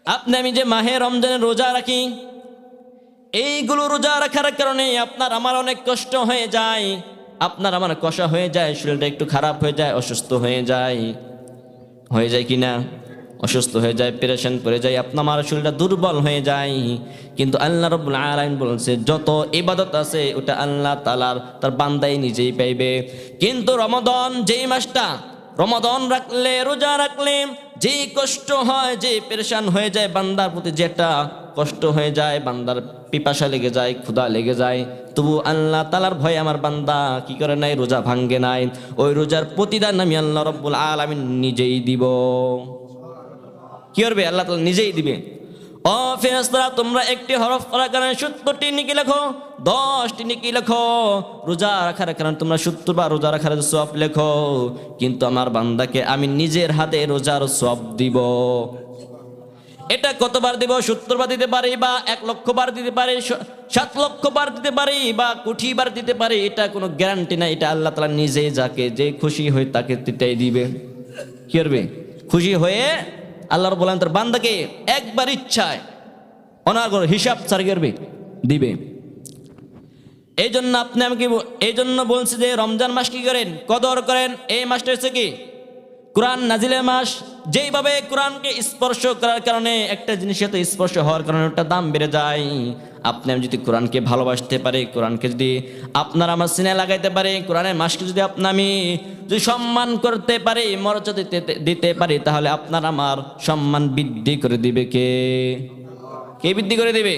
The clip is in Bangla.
আপনি আমি যে মাহে রমজানের রোজা রাখি, এইগুলো রোজা রাখার কারণে আপনার আমার অনেক কষ্ট হয়ে যায়, আপনার আমার কষা হয়ে যায়, শরীরটা একটু খারাপ হয়ে যায়, অসুস্থ হয়ে যায় কি না? অসুস্থ হয়ে যায়, পেরেশান পড়ে যায়, আপনার আমার শরীরটা দুর্বল হয়ে যায়। কিন্তু আল্লাহ রাব্বুল আলামিন বলছে যত ইবাদত আছে ওটা আল্লাহ তাআলার তার বান্দাই নিজেই পাইবে। কিন্তু রমাদান যেই মাসটা, রমাদান রাখলে, রোজা রাখলে যেই কষ্ট হয়, যে পেরেশান হয়ে যায় বান্দার প্রতি, যেটা কষ্ট হয়ে যায়, বান্দার পিপাসা লেগে যায়, ক্ষুধা লেগে যায়, তবু আল্লাহ তাআলার ভয়ে আমার বান্দা কি করে নাই? রোজা ভাঙ্গে নাই। ওই রোজার প্রতিদান আমি আল্লাহ রাব্বুল আলামিন নিজেই দিব। কি করবে? আল্লাহ তাআলা নিজেই দিবে। ও ফেরেশতারা, তোমরা একটি হরফ পড়ার কারণে 70টি নেকি লেখো, 10টি নেকি লেখো। রোজা রাখার কারণে তোমরা 70 বার রোজা রাখার সওয়াব লেখো। কিন্তু আমার বান্দাকে আমি নিজের হাতে রোজার সওয়াব দিব। এটা কতবার দিব? 70 বার দিতে পারি, বা 1 লক্ষ বার দিতে পারি, 7 লক্ষ বার দিতে পারি, বা কোটি বার দিতে পারি, এটা কোনো গ্যারান্টি নাই। এটা আল্লাহ তাআলা নিজেই যাকে যে খুশি হয় তাকে তিটাই দিবে। কি করবে? খুশি হয়ে আল্লাহ রাব্বুল আলামিন তার বান্দাকে একবার ইচ্ছায় অনাগর হিসাব ছাড় করবে, দিবে। এই জন্য আপনি আমাকে এই জন্য বলছি যে রমজান মাস কি করেন? কদর করেন। এই মাসটা হচ্ছে কি? কোরআন নাজিলের মাস। যেইভাবে কোরআনকে স্পর্শ করার কারণে একটা জিনিসের তো স্পর্শ হওয়ার কারণে ওটা দাম বেড়ে যায়। আপনি আমি যদি কোরআনকে ভালোবাসতে পারি, কোরআনকে যদি আপনার আমার সিনে লাগাইতে পারি, কোরআনের মাসকে যদি আমি যদি সম্মান করতে পারি, মর্যাদা দিতে পারি, তাহলে আপনার আমার সম্মান বৃদ্ধি করে দিবে কে? কে বৃদ্ধি করে দিবে?